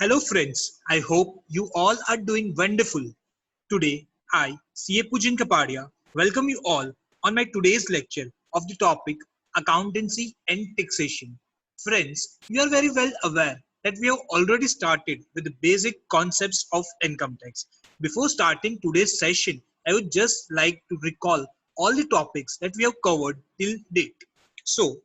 Hello friends, I hope you all are doing wonderful. Today, I, CA Pujin Kapadia, welcome you all on my today's lecture of the topic Accountancy and Taxation. Friends, you are very well aware that we have already started with the basic concepts of income tax. Before starting today's session, I would just like to recall all the topics that we have covered till date. So,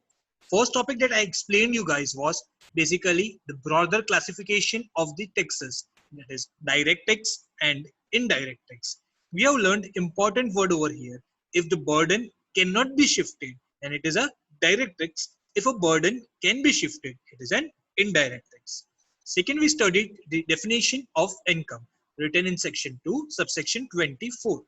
first topic that I explained you guys was basically the broader classification of the taxes, that is direct tax and indirect tax. We have learned important word over here. If the burden cannot be shifted, then it is a direct tax. If a burden can be shifted, it is an indirect tax. Second, we studied the definition of income written in section 2, subsection 24,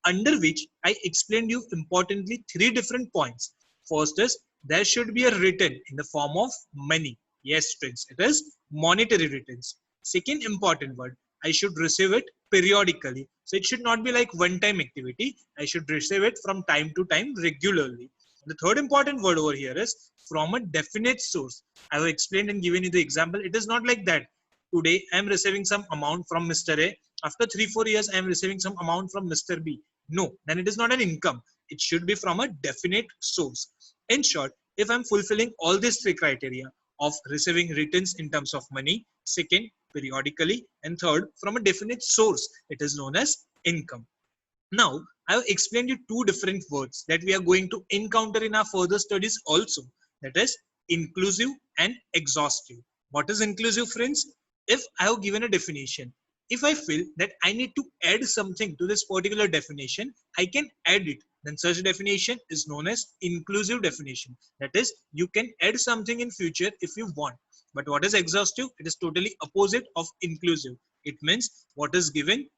under which I explained you importantly three different points. First is there should be a return in the form of money. Yes, friends, it is monetary returns. Second important word, I should receive it periodically. So it should not be like one-time activity. I should receive it from time to time regularly. The third important word over here is from a definite source. I have explained and given you the example. It is not like that. Today, I am receiving some amount from Mr. A. After 3-4 years, I am receiving some amount from Mr. B. No, then it is not an income. It should be from a definite source. In short, if I'm fulfilling all these three criteria of receiving returns in terms of money, second, periodically, and third, from a definite source, it is known as income. Now, I have explained you two different words that we are going to encounter in our further studies also. That is inclusive and exhaustive. What is inclusive, friends? If I have given a definition, if I feel that I need to add something to this particular definition, I can add it. Then such definition is known as inclusive definition. That is, you can add something in future if you want. But what is exhaustive? It is totally opposite of inclusive. It means what is given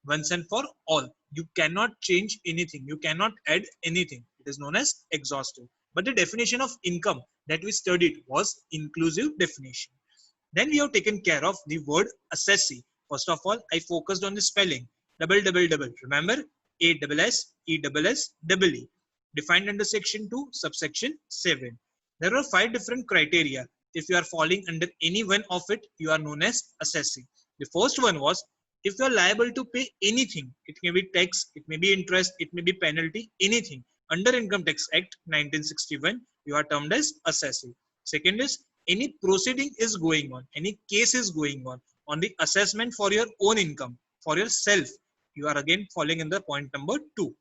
once and for all. You cannot change anything. You cannot add anything. It is known as exhaustive. But the definition of income that we studied was inclusive definition. Then we have taken care of the word assessee. First of all, I focused on the spelling. Double, double, double. Remember? A double S, E double S, double E. Defined under section 2, subsection 7. There are 5 different criteria. If you are falling under any one of it, you are known as assessee. The first one was if you are liable to pay anything, it may be tax, it may be interest, it may be penalty, anything. Under Income Tax Act 1961, you are termed as assessee. Second is any proceeding is going any case is going on the assessment for your own income, for yourself. You are again falling in the point number 2.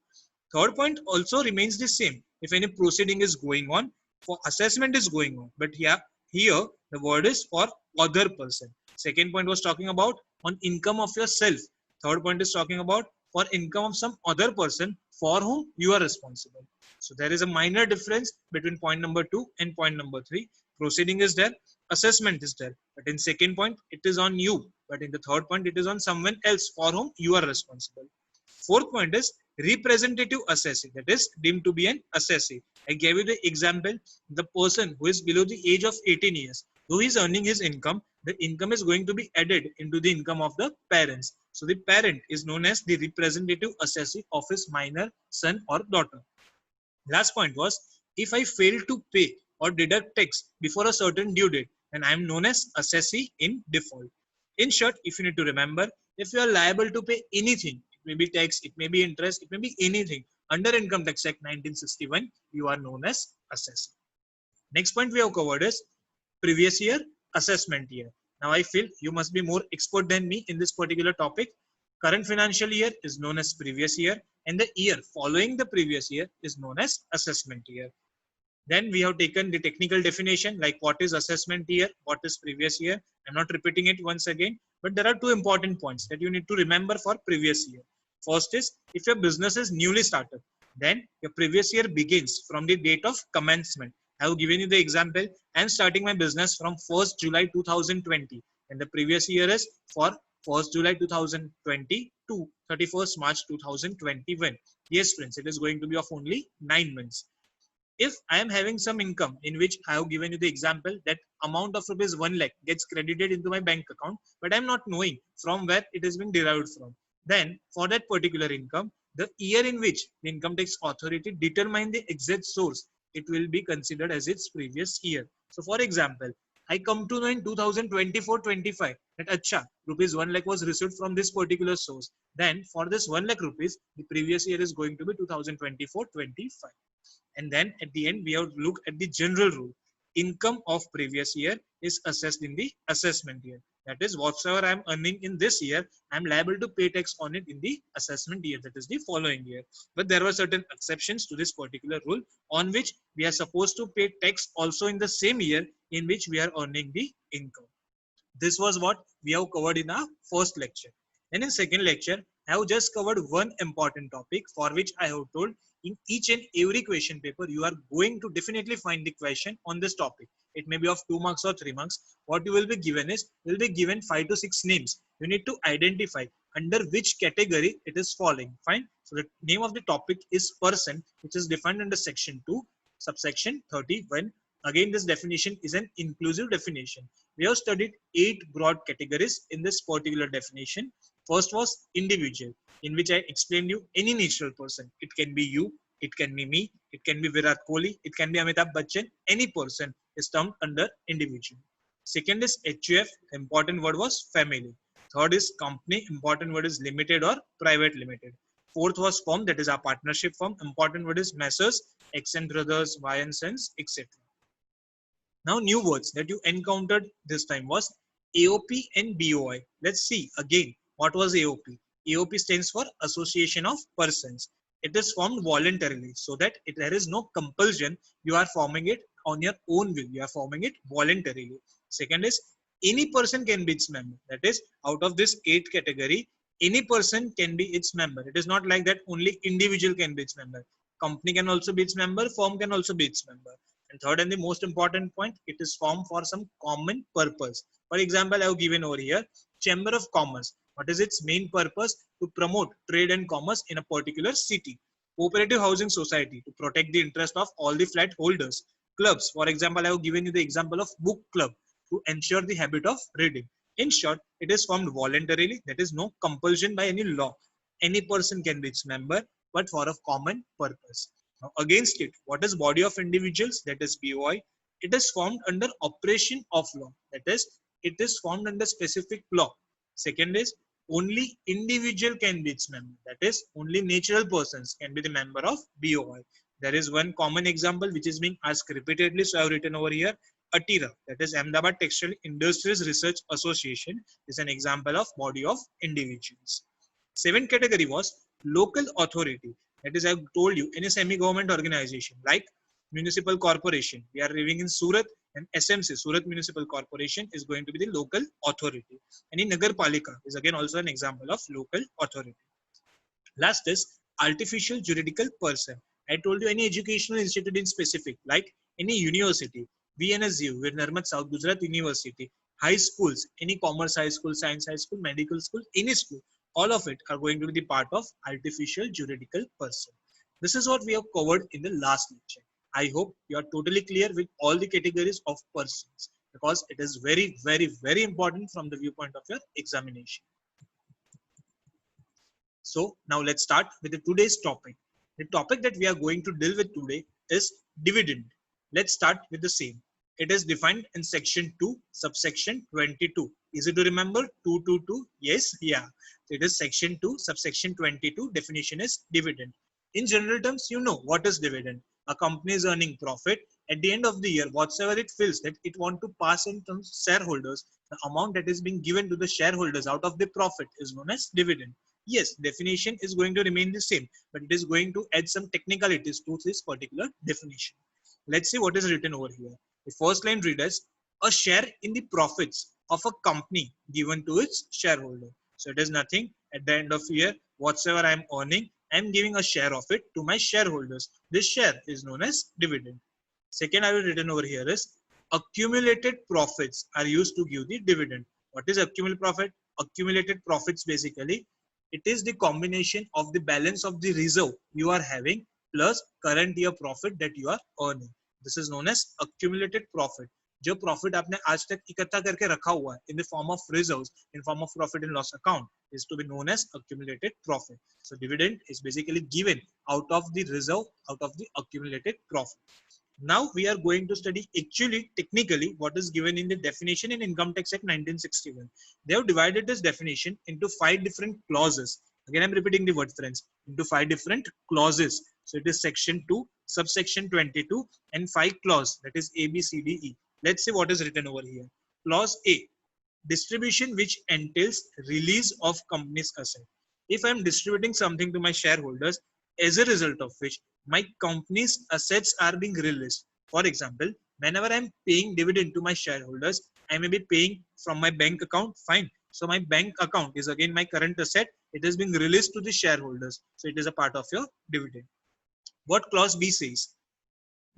Third point also remains the same. If any proceeding is going on, for assessment is going on, but here the word is for other person. Second point was talking about on income of yourself. Third point is talking about for income of some other person for whom you are responsible. So there is a minor difference between point number 2 and point number 3. Proceeding is there, assessment is there, but in second point it is on you, but in the third point it is on someone else for whom you are responsible. Fourth point is representative assessee, that is deemed to be an assessee. I gave you the example, the person who is below the age of 18 years, though he is earning his income, the income is going to be added into the income of the parents. So the parent is known as the representative assessee of his minor son or daughter. Last point was if I fail to pay or deduct tax before a certain due date, then I am known as assessee in default. In short, if you need to remember, if you are liable to pay anything, it may be tax, it may be interest, it may be anything under Income Tax Act 1961, you are known as assessee. Next point we have covered is previous year, assessment year. Now I feel you must be more expert than me in this particular topic. Current financial year is known as previous year, and the year following the previous year is known as assessment year. Then we have taken the technical definition like what is assessment year, what is previous year. I'm not repeating it once again, but there are 2 important points that you need to remember for previous year. First is if your business is newly started, then your previous year begins from the date of commencement. I have given you the example. I am starting my business from 1st July 2020, and the previous year is for 1st July 2020 to 31st March 2021. Yes, friends, it is going to be of only 9 months. If I am having some income in which I have given you the example that amount of rupees 1 lakh gets credited into my bank account, but I am not knowing from where it is being derived from, then for that particular income, the year in which the income tax authority determine the exact source, it will be considered as its previous year. So for example, I come to know in 2024-25 that acha, rupees 1 lakh was received from this particular source. Then for this 1 lakh rupees, the previous year is going to be 2024-25. And then at the end, we have to look at the general rule. Income of previous year is assessed in the assessment year. That is, whatsoever I am earning in this year, I am liable to pay tax on it in the assessment year, that is the following year. But there were certain exceptions to this particular rule on which we are supposed to pay tax also in the same year in which we are earning the income. This was what we have covered in our first lecture. And in second lecture, I have just covered one important topic for which I have told in each and every question paper, you are going to definitely find the question on this topic. It may be of 2 marks or 3 marks. What you will be given is, you will be given 5 to 6 names. You need to identify under which category it is falling. Fine. So the name of the topic is person, which is defined under section 2, subsection 31. Again, this definition is an inclusive definition. We have studied 8 broad categories in this particular definition. First was individual, in which I explained you any natural person. It can be you, it can be me, it can be Virat Kohli, it can be Amitabh Bachchan. Any person is termed under individual. Second is HUF, important word was family. Third is company, important word is limited or private limited. Fourth was firm, that is our partnership firm. Important word is Messrs, X and Brothers, Y and Sons, etc. Now, new words that you encountered this time was AOP and BOI. Let's see again what was AOP. AOP stands for Association of Persons. It is formed voluntarily so that there is no compulsion. You are forming it on your own will. You are forming it voluntarily. Second is any person can be its member. That is, out of this 8 category, any person can be its member. It is not like that only individual can be its member. Company can also be its member. Firm can also be its member. And third and the most important point, it is formed for some common purpose. For example, I have given over here Chamber of Commerce. What is its main purpose? To promote trade and commerce in a particular city. Cooperative Housing Society, to protect the interest of all the flat holders. Clubs, for example, I have given you the example of book club, to ensure the habit of reading. In short, it is formed voluntarily. That is no compulsion by any law. Any person can be its member, but for a common purpose. Now, against it, what is body of individuals? That is BOI. It is formed under operation of law. That is, it is formed under specific law. Second is only individual can be its member. That is, only natural persons can be the member of BOI. There is one common example which is being asked repeatedly, so I have written over here. ATIRA, that is Ahmedabad Textile Industries Research Association, is an example of body of individuals. Seventh category was local authority. That is, I have told you, any semi-government organization like municipal corporation. We are living in Surat, and SMC, Surat Municipal Corporation, is going to be the local authority. Any Nagar Palika is again also an example of local authority. Last is artificial juridical person. I told you any educational institute in specific, like any university, VNSU, Narmad South Gujarat University, high schools, any commerce high school, science high school, medical school, any school, all of it are going to be the part of artificial juridical person. This is what we have covered in the last lecture. I hope you are totally clear with all the categories of persons, because it is very, very, very important from the viewpoint of your examination. So now let's start with the today's topic. The topic that we are going to deal with today is dividend. Let's start with the same. It is defined in section 2, subsection 22. Easy to remember? 222. Yes, yeah. It is section 2, subsection 22. Definition is dividend. In general terms, you know what is dividend. A company is earning profit. At the end of the year, whatsoever it feels that it want to pass in terms of shareholders, the amount that is being given to the shareholders out of the profit is known as dividend. Yes, definition is going to remain the same, but it is going to add some technicalities to this particular definition. Let's see what is written over here. The first line reads, a share in the profits of a company given to its shareholder. So it is nothing. At the end of year, whatsoever I am earning, I am giving a share of it to my shareholders. This share is known as dividend. Second I will written over here is accumulated profits are used to give the dividend. What is accumulated profit? Accumulated profits basically, it is the combination of the balance of the reserve you are having plus current year profit that you are earning. This is known as accumulated profit. जो profit आपने आज तक इकट्ठा करके रखा हुआ है in the form of reserves, in form of profit and loss account, is to be known as accumulated profit. So dividend is basically given out of the reserve, out of the accumulated profit. Now we are going to study actually technically what is given in the definition in Income Tax Act 1961. They have divided this definition into 5 different clauses. Again, I'm repeating the word, friends, into 5 different clauses. So it is section 2, subsection 22, and 5 clause, that is A, B, C, D, E. Let's see what is written over here. Clause A, distribution which entails release of company's asset. If I'm distributing something to my shareholders, as a result of which my company's assets are being released. For example, whenever I'm paying dividend to my shareholders, I may be paying from my bank account. Fine. So my bank account is again my current asset. It is being released to the shareholders. So it is a part of your dividend. What clause B says?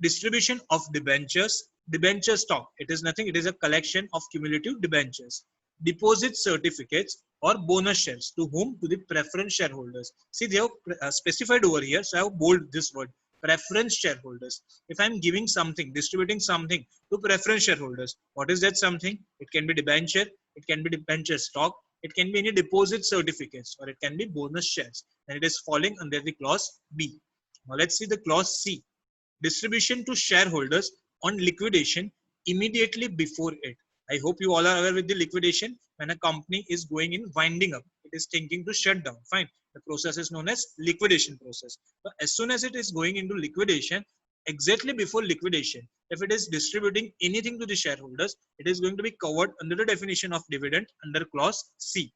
Distribution of debentures. Debenture stock. It is nothing. It is a collection of cumulative debentures. Deposit certificates or bonus shares. To whom? To the preference shareholders. See, they have specified over here. So I have bold this word. Preference shareholders. If I am giving something, distributing something to preference shareholders, what is that something? It can be debenture. It can be debenture stock. It can be any deposit certificates, or it can be bonus shares. And it is falling under the clause B. Now let's see the clause C. Distribution to shareholders on liquidation immediately before it. I hope you all are aware with the liquidation. When a company is going in winding up, it is thinking to shut down. Fine. The process is known as liquidation process. So as soon as it is going into liquidation, exactly before liquidation, if it is distributing anything to the shareholders, it is going to be covered under the definition of dividend under clause C.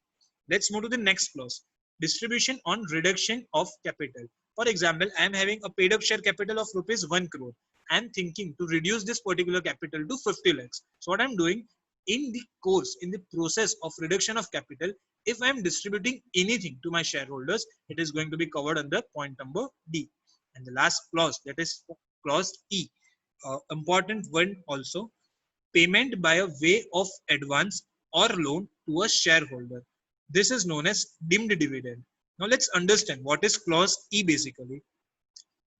Let's move to the next clause. Distribution on reduction of capital. For example, I am having a paid up share capital of rupees 1 crore. I am thinking to reduce this particular capital to 50 lakhs. So what I'm doing in the course, in the process of reduction of capital, if I'm distributing anything to my shareholders, it is going to be covered under point number D. And the last clause, that is clause E. Important one also, payment by a way of advance or loan to a shareholder. This is known as deemed dividend. Now let's understand what is clause E basically.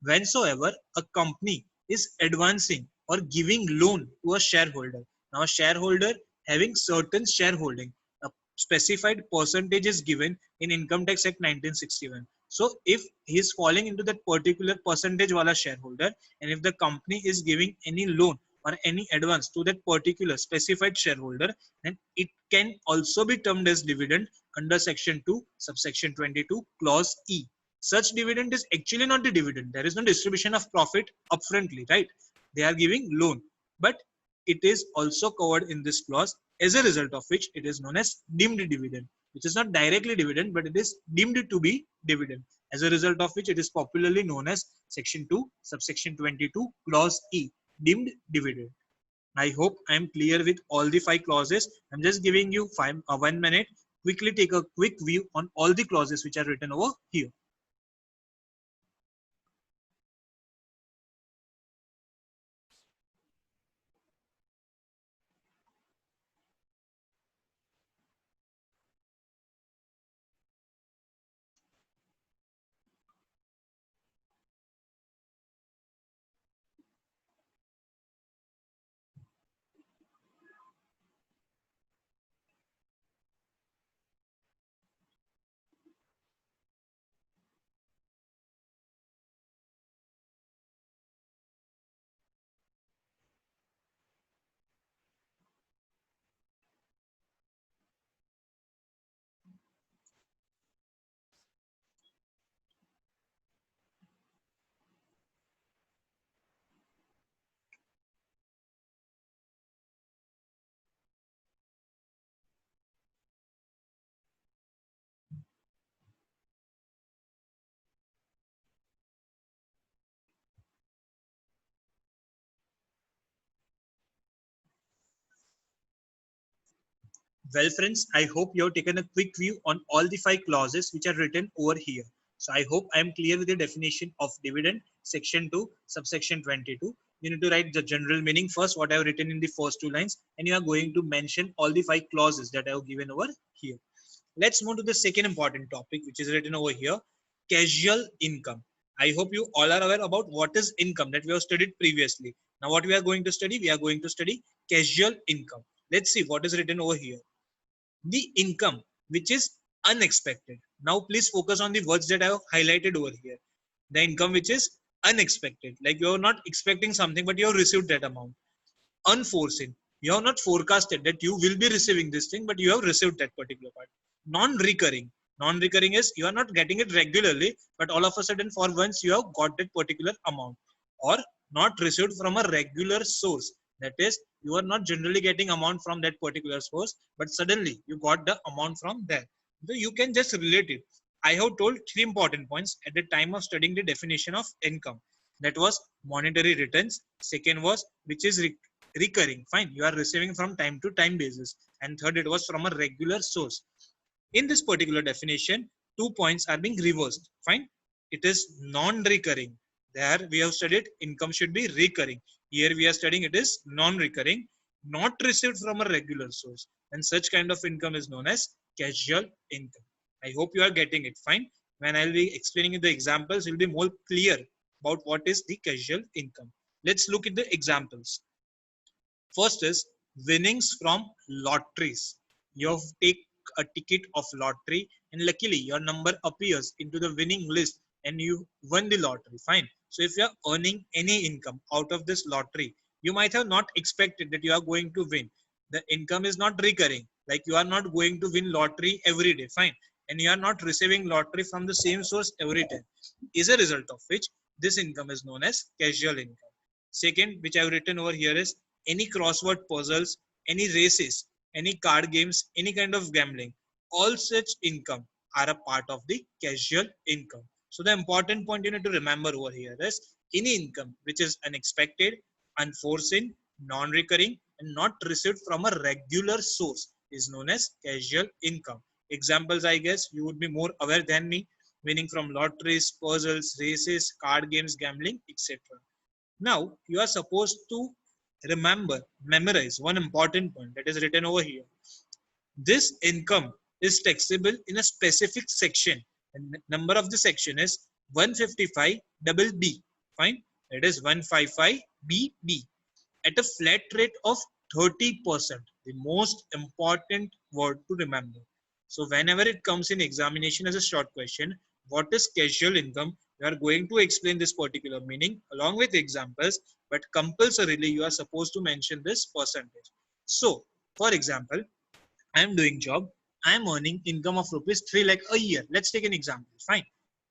Whensoever a company is advancing or giving loan to a shareholder, now a shareholder having certain shareholding, a specified percentage is given in Income Tax Act 1961. So if he is falling into that particular percentage wala shareholder, and if the company is giving any loan or any advance to that particular specified shareholder, then it can also be termed as dividend under section 2 subsection 22 clause E. Such dividend is actually not the dividend. There is no distribution of profit upfrontly, right? They are giving loan, but it is also covered in this clause, as a result of which it is known as deemed dividend, which is not directly dividend, but it is deemed to be dividend, as a result of which it is popularly known as section 2 subsection 22 clause E, deemed dividend. I hope I am clear with all the 5 clauses. I'm just giving you 1 minute. Quickly take a quick view on all the clauses which are written over here. Well, friends, I hope you have taken a quick view on all the 5 clauses which are written over here. So I hope I am clear with the definition of dividend, section 2, subsection 22. You need to write the general meaning first, what I have written in the first 2 lines, and you are going to mention all the 5 clauses that I have given over here. Let's move to the second important topic, which is written over here, casual income. I hope you all are aware about what is income that we have studied previously. Now, what we are going to study? We are going to study casual income. Let's see what is written over here. The income which is unexpected. Now please focus on the words that I have highlighted over here. The income which is Unexpected, like you're not expecting something, but you have received that amount. Unforeseen, you have not forecasted that you will be receiving this thing, but you have received that particular part. Non-recurring, non-recurring is you are not getting it regularly, but all of a sudden for once you have got that particular amount. Or not received from a regular source, that is you are not generally getting amount from that particular source, but suddenly you got the amount from there. So you can just relate it. I have told three important points at the time of studying the definition of income. That was monetary returns. Second was which is recurring, fine, you are receiving from time to time basis. And third, it was from a regular source. In this particular definition, 2 points are being reversed, fine. It is non-recurring. There we have studied income should be recurring. Here we are studying it is non-recurring, not received from a regular source, and such kind of income is known as casual income. I hope you are getting it, fine. When I'll be explaining the examples, you'll be more clear about what is the casual income. Let's look at the examples. First is winnings from lotteries. You have take a ticket of lottery and luckily your number appears into the winning list and you won the lottery. Fine. So if you are earning any income out of this lottery, you might have not expected that you are going to win. The income is not recurring. Like you are not going to win lottery every day. Fine. And you are not receiving lottery from the same source every time. Is a result of which this income is known as casual income. Second, which I have written over here is any crossword puzzles, any races, any card games, any kind of gambling, all such income are a part of the casual income. So the important point you need to remember over here is any income which is unexpected, unforeseen, non-recurring, and not received from a regular source is known as casual income. Examples, I guess you would be more aware than me, winning from lotteries, puzzles, races, card games, gambling, etc. Now you are supposed to memorize one important point that is written over here. This income is taxable in a specific section, and the number of the section is 155 double B. Fine, it is 155 BB at a flat rate of 30%. The most important word to remember. So whenever it comes in examination as a short question, what is casual income? You are going to explain this particular meaning along with examples, but compulsorily you are supposed to mention this percentage. So, for example, I am doing job, I am earning income of rupees 3 lakh a year. Let's take an example, fine.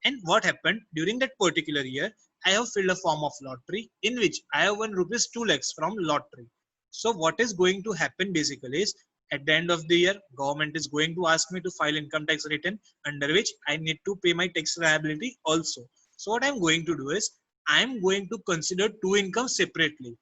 And what happened during that particular year, I have filled a form of lottery in which I have won rupees 2 lakhs from lottery. So what is going to happen basically is at the end of the year, government is going to ask me to file income tax return under which I need to pay my tax liability also. So what I'm going to do is I'm going to consider two incomes separately.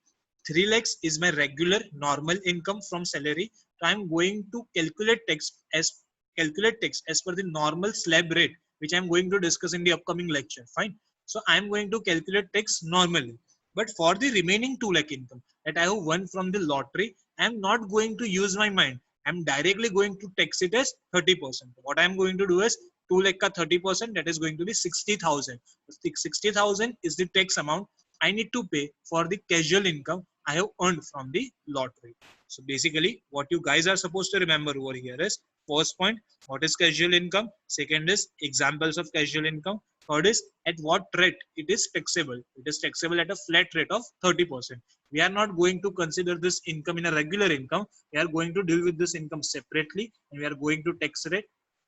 3 lakhs is my regular normal income from salary. So I'm going to calculate tax as per the normal slab rate, which I'm going to discuss in the upcoming lecture. Fine. So I'm going to calculate tax normally. But for the remaining 2 lakh income that I have won from the lottery, I'm not going to use my mind. I'm directly going to tax it as 30%. What I'm going to do is 2 lakh ka 30%, that is going to be 60,000. 60,000 is the tax amount I need to pay for the casual income I have earned from the lottery. So basically what you guys are supposed to remember over here is first point, what is casual income? Second is examples of casual income. Third is at what rate it is taxable. It is taxable at a flat rate of 30%. We are not going to consider this income in a regular income. We are going to deal with this income separately and we are going to tax it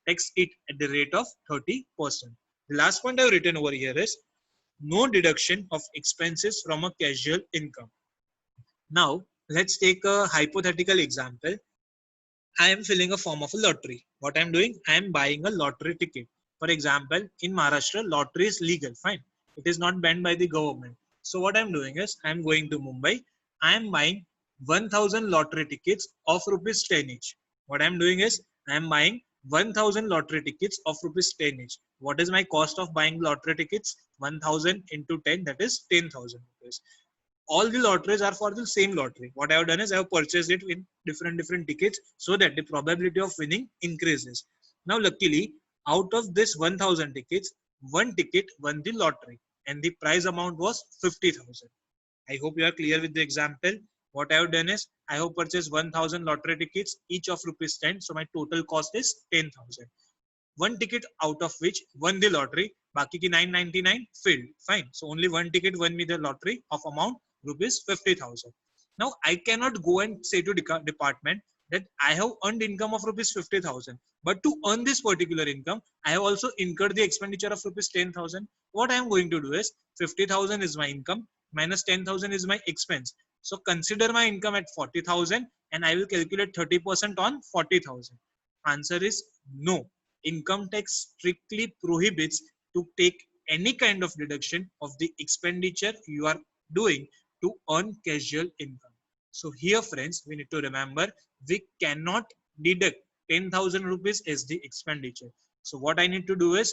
at the rate of 30%. The last point I have written over here is no deduction of expenses from a casual income. Now, let's take a hypothetical example. I am filling a form of a lottery. What I'm doing, I am buying a lottery ticket. For example, in Maharashtra, lottery is legal, fine. It is not banned by the government. So what I'm doing is, I'm going to Mumbai. I am buying 1000 lottery tickets of rupees 10 each. What I'm doing is, I am buying 1000 lottery tickets of rupees 10 each. What is my cost of buying lottery tickets? 1000 into 10, that is 10,000 rupees. All the lotteries are for the same lottery. What I have done is I have purchased it in different tickets so that the probability of winning increases. Now, luckily, out of this 1000 tickets, one ticket won the lottery and the prize amount was 50,000. I hope you are clear with the example. What I have done is I have purchased 1000 lottery tickets, each of rupees 10. So my total cost is 10,000. One ticket out of which won the lottery बाकी की 999 filled. Fine. So only one ticket won me the lottery of amount rupees 50,000. Now I cannot go and say to department that I have earned income of rupees 50,000. But to earn this particular income, I have also incurred the expenditure of rupees 10,000. What I am going to do is 50,000 is my income minus 10,000 is my expense. So consider my income at 40,000 and I will calculate 30% on 40,000. Answer is no. Income tax strictly prohibits to take any kind of deduction of the expenditure you are doing to earn casual income. So here friends, we need to remember we cannot deduct 10,000 rupees as the expenditure. So what I need to do is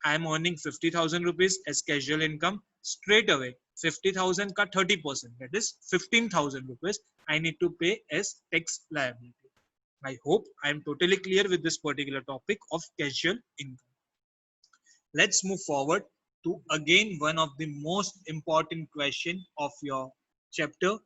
I am earning 50,000 rupees as casual income. Straight away 50,000 ka 30%, that is 15,000 rupees I need to pay as tax liability. I hope I am totally clear with this particular topic of casual income. Let's move forward to again one of the most important question of your chapter.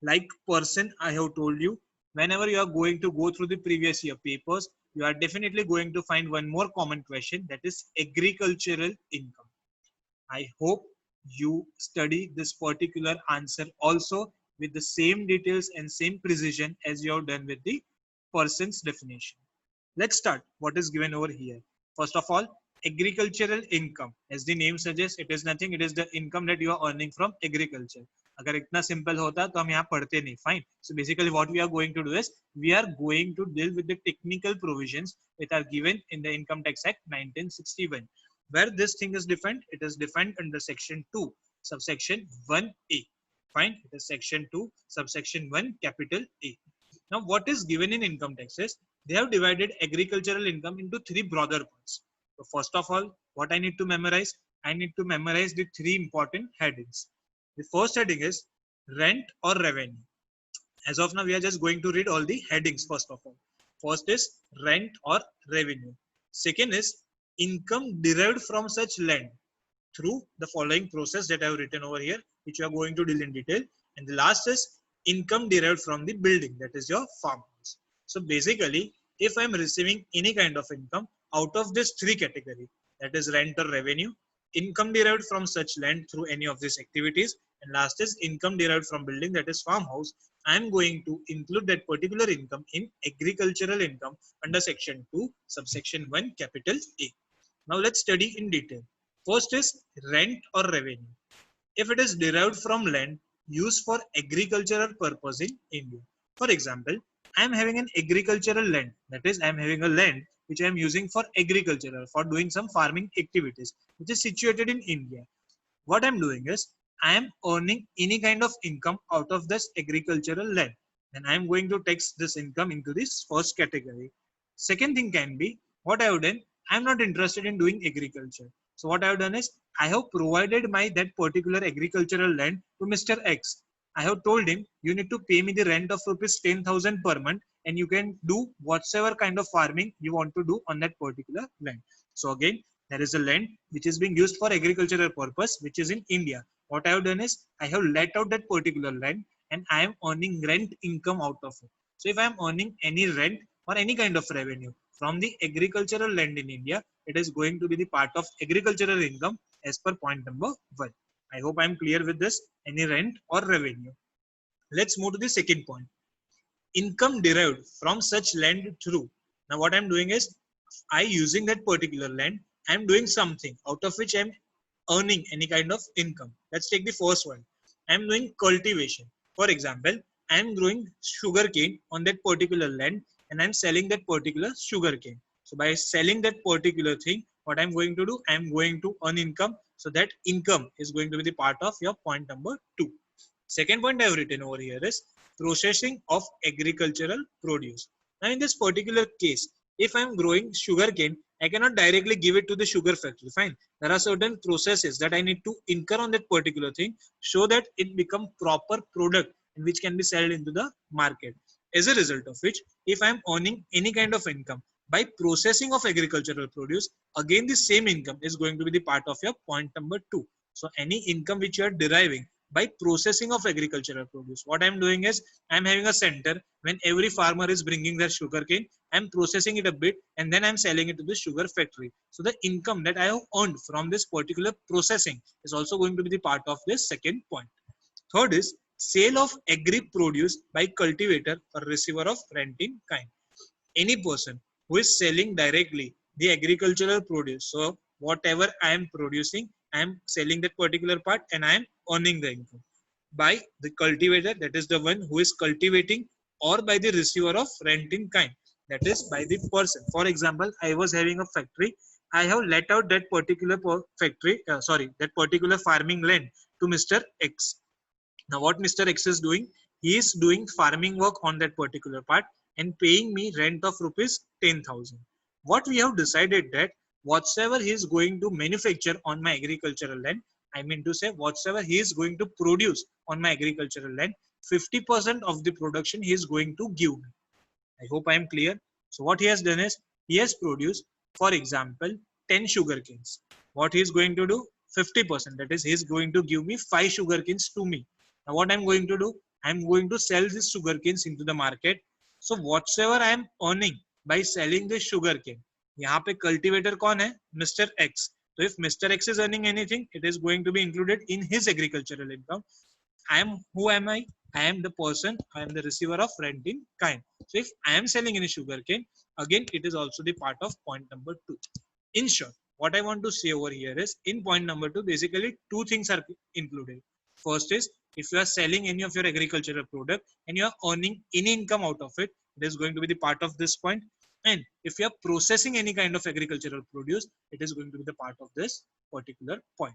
Like person, I have told you, whenever you are going to go through the previous year papers, you are definitely going to find one more common question, that is agricultural income. I hope you study this particular answer also with the same details and same precision as you have done with the person's definition. Let's start what is given over here. First of all, agricultural income. As the name suggests, it is nothing. It is the income that you are earning from agriculture. अगर इतना simple होता तो हम यहाँ पढ़ते नहीं. Fine. So basically what we are going to do is we are going to deal with the technical provisions that are given in the Income Tax Act 1961. Where this thing is defined, it is defined under section 2, subsection 1A. Fine. It is section 2, subsection 1, capital A. Now what is given in income taxes? They have divided agricultural income into three broader parts. So first of all, what I need to memorize? I need to memorize the three important headings. The first heading is rent or revenue. As of now, we are just going to read all the headings first of all. First is rent or revenue. Second is income derived from such land through the following process that I have written over here, which you are going to deal in detail. And the last is income derived from the building, that is your farmhouse. So basically, if I am receiving any kind of income out of this three category, that is rent or revenue, income derived from such land through any of these activities, and last is income derived from building, that is farmhouse, I am going to include that particular income in agricultural income under section 2, subsection 1, capital A. Now let's study in detail. First is rent or revenue. If it is derived from land used for agricultural purpose in India. For example, I am having an agricultural land. That is, I am having a land which I am using for agricultural, for doing some farming activities, which is situated in India. What I am doing is, I am earning any kind of income out of this agricultural land. And I am going to tax this income into this first category. Second thing can be, what I have done, I am not interested in doing agriculture. So what I have done is, I have provided my that particular agricultural land to Mr. X. I have told him, you need to pay me the rent of rupees 10,000 per month and you can do whatsoever kind of farming you want to do on that particular land. So again, there is a land which is being used for agricultural purpose, which is in India. What I have done is, I have let out that particular land and I am earning rent income out of it. So if I am earning any rent or any kind of revenue from the agricultural land in India, it is going to be the part of agricultural income as per point number 1. I hope I am clear with this. Any rent or revenue. Let's move to the second point. Income derived from such land through. Now what I am doing is, I using that particular land, I am doing something out of which I am earning any kind of income. Let's take the first one. I am doing cultivation. For example, I am growing sugarcane on that particular land and I am selling that particular sugarcane. So by selling that particular thing, what I am going to do, I am going to earn income. So that income is going to be the part of your point number 2. Second point I have written over here is processing of agricultural produce. Now in this particular case, if I am growing sugarcane, I cannot directly give it to the sugar factory. Fine. There are certain processes that I need to incur on that particular thing so that it become proper product which can be sold into the market. As a result of which, if I am earning any kind of income by processing of agricultural produce, again the same income is going to be the part of your point number 2. So any income which you are deriving By processing of agricultural produce. What I'm doing is I'm having a center when every farmer is bringing their sugarcane, I'm processing it a bit and then I'm selling it to the sugar factory. So the income that I have earned from this particular processing is also going to be the part of this second point. Third is sale of agri produce by cultivator or receiver of rent in kind. Any person who is selling directly the agricultural produce. So whatever I am producing, I am selling that particular part and I am earning the income by the cultivator, that is the one who is cultivating, or by the receiver of rent in kind, that is by the person. For example, I was having a factory. I have let out that particular factory, that particular farming land to Mr. X. Now, what Mr. X is doing, he is doing farming work on that particular part and paying me rent of rupees 10,000. What we have decided that whatsoever he is going to manufacture on my agricultural land, I mean to say whatsoever he is going to produce on my agricultural land, 50% of the production he is going to give me. I hope I am clear. So what he has done is he has produced, for example, 10 sugar canes. What he is going to do? 50%. That is, he is going to give me 5 sugar canes to me. Now what I'm going to do? I'm going to sell these sugar canes into the market. So whatsoever I am earning by selling this sugar cane, यहाँ पे cultivator कौन है? Mr. X. So if Mr. X is earning anything, it is going to be included in his agricultural income. Who am I? I am the person, I am the receiver of rent in kind. So if I am selling any sugar cane, again, it is also the part of point number 2. In short, what I want to say over here is in point number 2, basically 2 things are included. First is if you are selling any of your agricultural product and you are earning any income out of it, it is going to be the part of this point. And if you are processing any kind of agricultural produce, it is going to be the part of this particular point.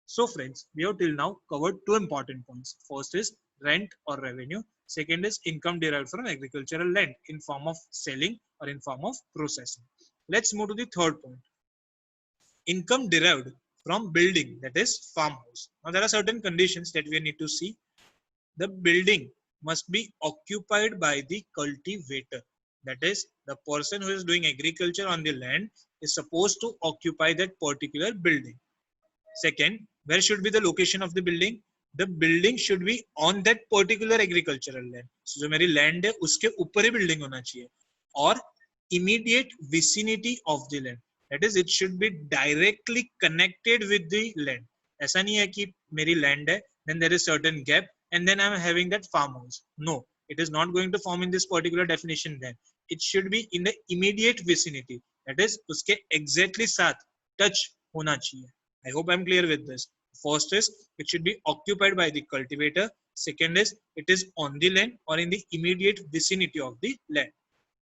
So friends, we have till now covered 2 important points. First is rent or revenue. Second is income derived from agricultural land in form of selling or in form of processing. Let's move to the third point. Income derived from building, that is farmhouse. Now there are certain conditions that we need to see. The building must be occupied by the cultivator. That is, the person who is doing agriculture on the land is supposed to occupy that particular building. Second, where should be the location of the building? The building should be on that particular agricultural land. So जो मेरी land है उसके ऊपर ही building होना चाहिए और immediate vicinity of the land. That is, it should be directly connected with the land. ऐसा नहीं है कि मेरी land है, then there is certain gap and then I am having that farmhouse. No, it is not going to form in this particular definition then. It should be in the immediate vicinity. That is, उसके exactly साथ touch होना चाहिए. I hope I'm clear with this. First is it should be occupied by the cultivator. Second is it is on the land or in the immediate vicinity of the land.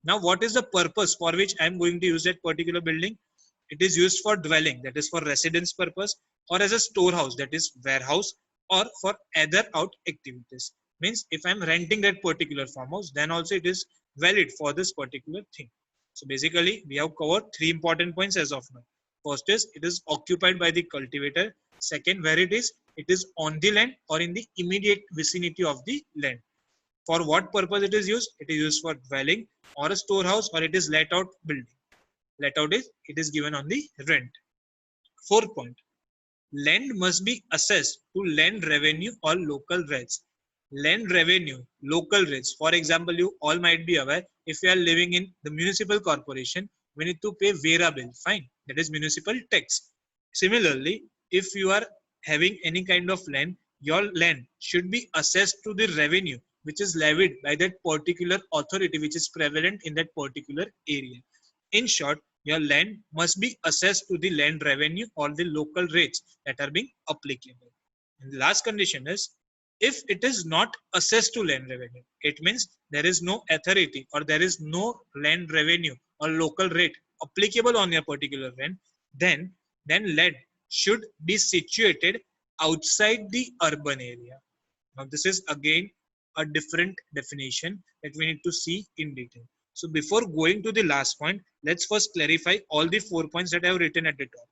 Now, what is the purpose for which I am going to use that particular building? It is used for dwelling, that is for residence purpose, or as a storehouse, that is warehouse, or for other out activities. Means if I'm renting that particular farmhouse, then also it is valid for this particular thing. So basically, we have covered 3 important points as of now. First is it is occupied by the cultivator. Second, where it is on the land or in the immediate vicinity of the land. For what purpose it is used? It is used for dwelling or a storehouse, or it is let out building. Let out is it is given on the rent. Fourth point, land must be assessed to land revenue or local rates. Land revenue, local rates. For example, you all might be aware, if you are living in the municipal corporation, we need to pay VERA bill, fine, that is municipal tax. Similarly, if you are having any kind of land, your land should be assessed to the revenue which is levied by that particular authority which is prevalent in that particular area. In short, your land must be assessed to the land revenue or the local rates that are being applicable. And the last condition is, if it is not assessed to land revenue, it means there is no authority or there is no land revenue or local rate applicable on your particular land, then land should be situated outside the urban area. Now this is again a different definition that we need to see in detail. So before going to the last point, let's first clarify all the 4 points that I have written at the top.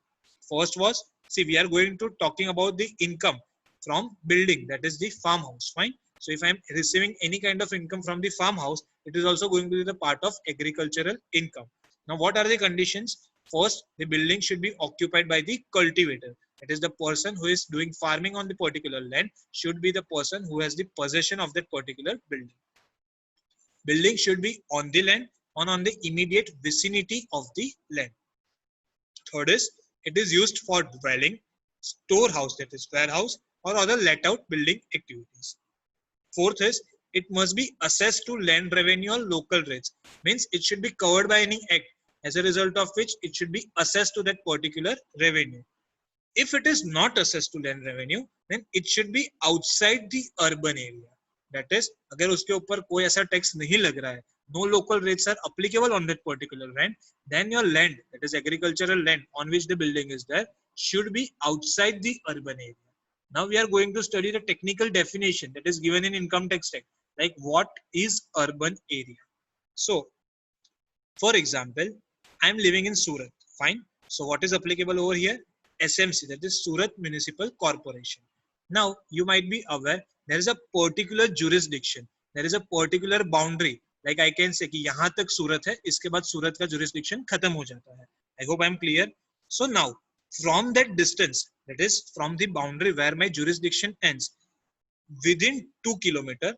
First was, see, we are going to talking about the income from building, that is the farmhouse, fine. So if I am receiving any kind of income from the farmhouse, it is also going to be the part of agricultural income. Now what are the conditions? First, the building should be occupied by the cultivator. It is the person who is doing farming on the particular land should be the person who has the possession of that particular building. Building should be on the land or on the immediate vicinity of the land. Third is, it is used for dwelling, storehouse, that is warehouse, or other let out building activities. Fourth is, it must be assessed to land revenue or local rates. Means it should be covered by any act, as a result of which it should be assessed to that particular revenue. If it is not assessed to land revenue, then it should be outside the urban area. That is, अगर उसके ऊपर कोई ऐसा tax नहीं लग रहा है, no local rates are applicable on that particular land, then your land, that is agricultural land on which the building is there, should be outside the urban area. Now we are going to study the technical definition that is given in Income Tax Act, like what is urban area. So, for example, I am living in Surat. Fine. So what is applicable over here? SMC, that is Surat Municipal Corporation. Now you might be aware there is a particular jurisdiction, there is a particular boundary. Like I can say कि यहाँ तक सूरत है, इसके बाद सूरत का jurisdiction खत्म हो जाता है. I hope I am clear. So now from that distance, that is from the boundary where my jurisdiction ends, within 2 kilometers,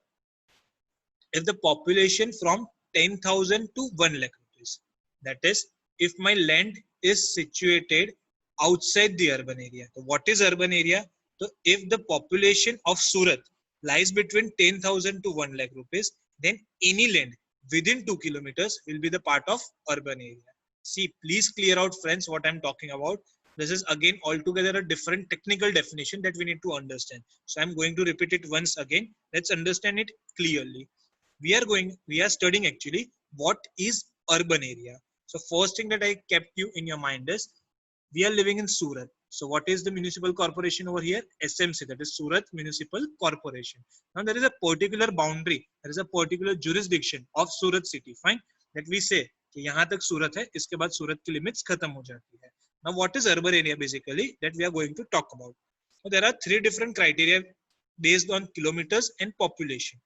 if the population from 10,000 to 1 lakh rupees, that is if my land is situated outside the urban area. So what is urban area? So if the population of Surat lies between 10,000 to 1 lakh rupees, then any land within 2 kilometers will be the part of urban area. See, please clear out, friends, what I'm talking about. This is again altogether a different technical definition that we need to understand. So I'm going to repeat it once again. Let's understand it clearly. We are studying actually what is urban area. So first thing that I kept you in your mind is we are living in Surat. So what is the municipal corporation over here? SMC, that is Surat Municipal Corporation. Now there is a particular boundary, there is a particular jurisdiction of Surat city. Fine, that we say कि यहाँ तक सूरत है, इसके बाद सूरत की limits खत्म हो जाती है. Now what is urban area basically that we are going to talk about? So there are three different criteria based on kilometers and population.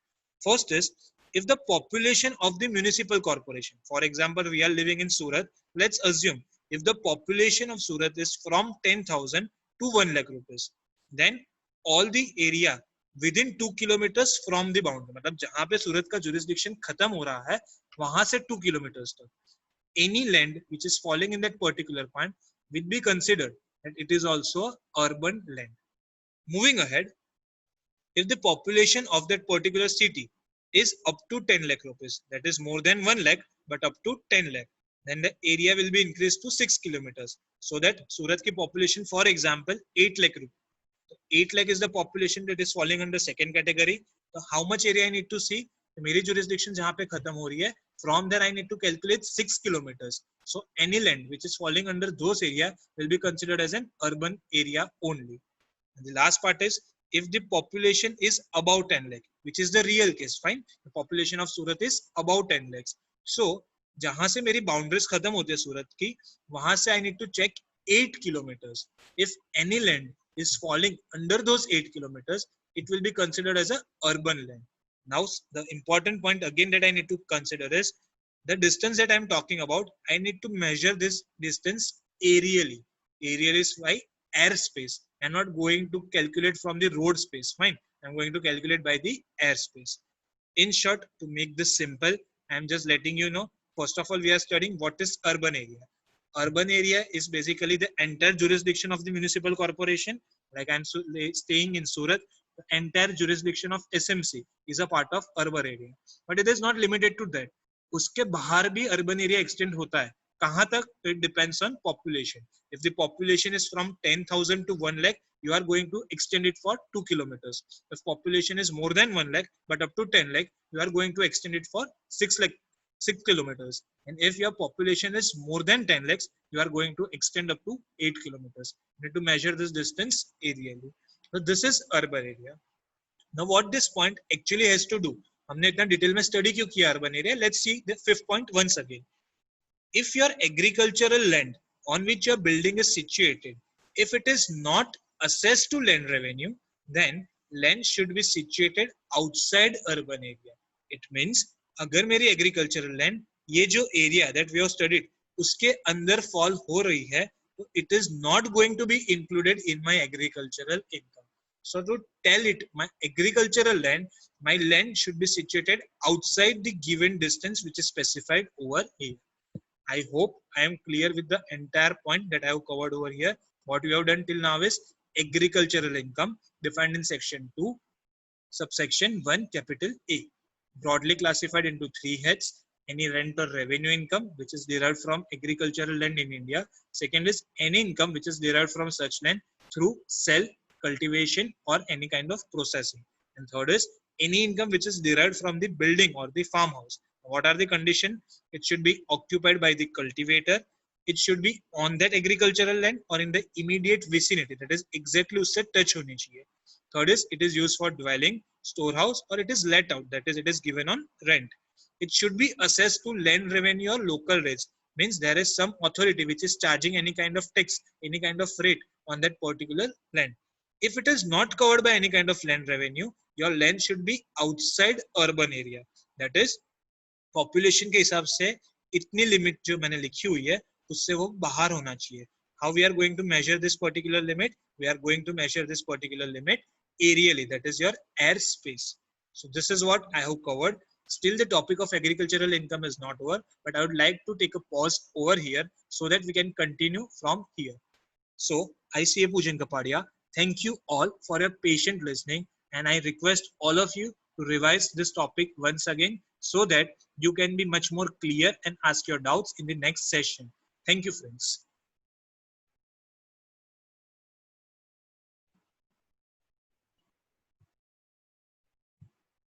First is if the population of the municipal corporation, for example, we are living in Surat, let's assume if the population of Surat is from 10,000 to 1 lakh rupees, then all the area within 2 kilometers from the boundary, मतलब जहाँ पे सूरत का jurisdiction खत्म हो रहा है, वहाँ से 2 kilometers तक, any land which is falling in that particular point will be considered that it is also urban land. Moving ahead, if the population of that particular city is up to 10 lakh rupees, that is more than 1 lakh, but up to 10 lakh, then the area will be increased to 6 kilometers. So that Surat ki population, for example, 8 lakh rupees. So 8 lakh is the population that is falling under second category. So how much area I need to see? So मेरी jurisdiction जहाँ पे खत्म हो रही है, from there I need to calculate 6 kilometers. So any land which is falling under those area will be considered as an urban area only. And the last part is if the population is above 10 lakh, which is the real case. Fine, the population of Surat is above 10 lakhs. So जहां से मेरी boundaries खत्म होती है सूरत की, वहां से I need to check 8 kilometres. If any land is falling under those 8 kilometres, it will be considered as a urban land. Now the important point again that I need to consider is the distance that I am talking about. I need to measure this distance aerially. Aerial is by airspace. I'm not going to calculate from the road space. Fine, I'm going to calculate by the airspace. In short, to make this simple, I'm just letting you know. First of all, we are studying what is urban area. Urban area is basically the entire jurisdiction of the municipal corporation. Like I'm staying in Surat, the entire jurisdiction of SMC is a part of urban area. But it is not limited to that. उसके बाहर भी urban area extend होता है. कहाँ तक? It depends on population. If the population is from 10,000 to 1 lakh, you are going to extend it for 2 kilometers. If population is more than 1 lakh, but up to 10 lakh, you are going to extend it for 6 kilometers. And if your population is more than 10 lakhs, you are going to extend up to 8 kilometers. You need to measure this distance aerially. So this is urban area. Now what this point actually has to do, हमने इतना detail में study क्यों किया urban area? Let's see the fifth point once again. If your agricultural land on which your building is situated, if it is not assessed to land revenue, then land should be situated outside urban area. It means अगर मेरी agricultural land ये जो area that we have studied उसके अंदर fall हो रही है, it is not going to be included in my agricultural income. So to tell it, my agricultural land, my land should be situated outside the given distance which is specified over here. I hope I am clear with the entire point that I have covered over here. What we have done till now is agricultural income defined in section 2, subsection 1, capital A, broadly classified into three heads: any rent or revenue income which is derived from agricultural land in India. Second is any income which is derived from such land through sale, cultivation, or any kind of processing. And third is any income which is derived from the building or the farmhouse. What are the conditions? It should be occupied by the cultivator. It should be on that agricultural land or in the immediate vicinity. That is exactly उससे touch होनी चाहिए. Third is it is used for dwelling, storehouse, or it is let out. That is, it is given on rent. It should be assessed to land revenue or local rates. Means there is some authority which is charging any kind of tax, any kind of rate on that particular land. If it is not covered by any kind of land revenue, your land should be outside urban area. That is, population के हिसाब से इतनी limit जो मैंने लिखी हुई है उससे वो बाहर होना चाहिए. How we are going to measure this particular limit? We are going to measure this particular limit aerially, that is your air space. So this is what I have covered. Still the topic of agricultural income is not over, but I would like to take a pause over here so that we can continue from here. So I see Pujan Kapadia. Thank you all for your patient listening, and I request all of you to revise this topic once again so that you can be much more clear and ask your doubts in the next session. Thank you, friends.